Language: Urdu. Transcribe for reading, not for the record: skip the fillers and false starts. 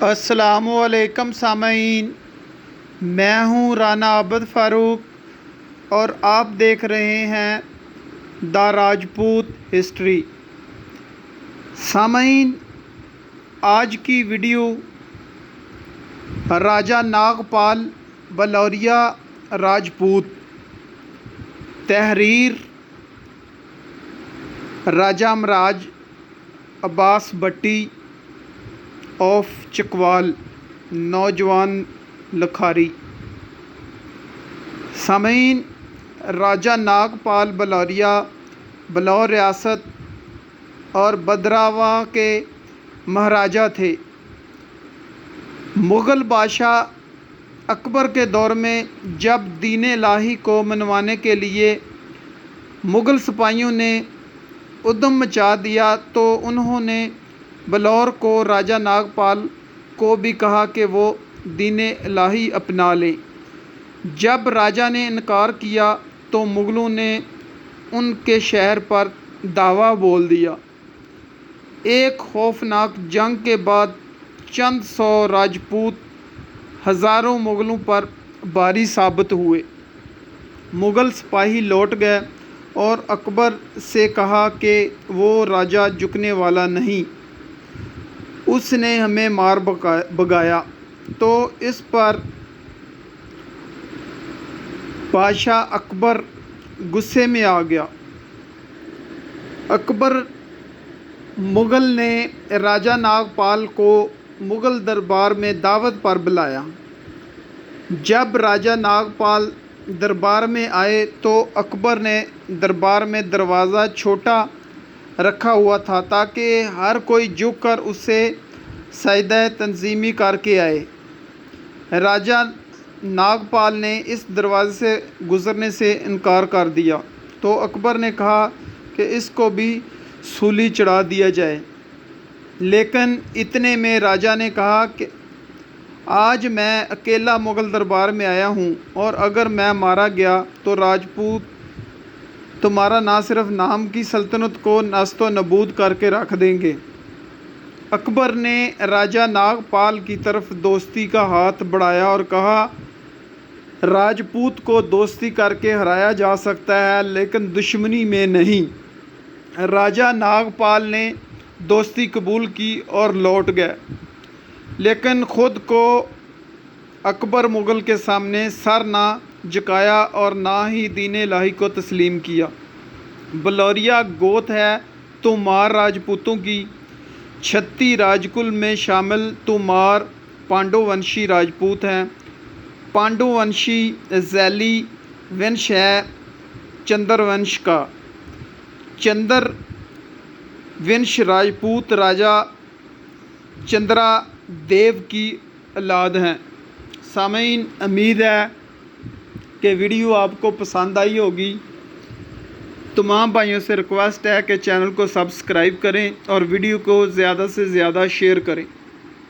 السلام علیکم سامعین، میں ہوں رانا عابد فاروق اور آپ دیکھ رہے ہیں دا راجپوت ہسٹری۔ سامعین، آج کی ویڈیو راجہ ناگپال بلوریا راجپوت، تحریر راجہ امراج عباس بٹی آف چکوال، نوجوان لکھاری۔ سامعین، راجہ ناگپال بلوریا بلور ریاست اور بھدرواہ کے مہاراجہ تھے۔ مغل بادشاہ اکبر کے دور میں جب دین الہی کو منوانے کے لیے مغل سپاہیوں نے ادھم مچا دیا تو انہوں نے بلور کو راجہ ناگپال کو بھی کہا کہ وہ دین الہی اپنا لیں۔ جب راجہ نے انکار کیا تو مغلوں نے ان کے شہر پر دعویٰ بول دیا۔ ایک خوفناک جنگ کے بعد چند سو راجپوت ہزاروں مغلوں پر بھاری ثابت ہوئے۔ مغل سپاہی لوٹ گئے اور اکبر سے کہا کہ وہ راجہ جھکنے والا نہیں، اس نے ہمیں مار بھگایا۔ تو اس پر بادشاہ اکبر غصے میں آ گیا۔ اکبر مغل نے راجہ ناگپال کو مغل دربار میں دعوت پر بلایا۔ جب راجہ ناگپال دربار میں آئے تو اکبر نے دربار میں دروازہ چھوٹا رکھا ہوا تھا تاکہ ہر کوئی جھک کر اسے سجدہ تسلیم کر کے آئے۔ راجہ ناگپال نے اس دروازے سے گزرنے سے انکار کر دیا تو اکبر نے کہا کہ اس کو بھی سولی چڑھا دیا جائے، لیکن اتنے میں راجہ نے کہا کہ آج میں اکیلا مغل دربار میں آیا ہوں اور اگر میں مارا گیا تو راجپوت تمہارا نہ صرف نام کی سلطنت کو نیست و نابود کر کے رکھ دیں گے۔ اکبر نے راجہ ناگپال کی طرف دوستی کا ہاتھ بڑھایا اور کہا، راجپوت کو دوستی کر کے ہرایا جا سکتا ہے لیکن دشمنی میں نہیں۔ راجہ ناگپال نے دوستی قبول کی اور لوٹ گئے، لیکن خود کو اکبر مغل کے سامنے سر نہ جھکایا اور نہ ہی دین الہی کو تسلیم کیا۔ بلوریا گوت ہے تومار راجپوتوں کی 36 راجکل میں شامل۔ تومار پانڈو ونشی راجپوت ہیں۔ پانڈو ونشی ذیلی ونش ہے چندر ونش کا۔ چندر ونش راجپوت راجہ چندرا دیو کی اولاد ہیں۔ سامعین، امید ہے کہ ویڈیو آپ کو پسند آئی ہوگی۔ تمام بھائیوں سے ریکویسٹ ہے کہ چینل کو سبسکرائب کریں اور ویڈیو کو زیادہ سے زیادہ شیئر کریں۔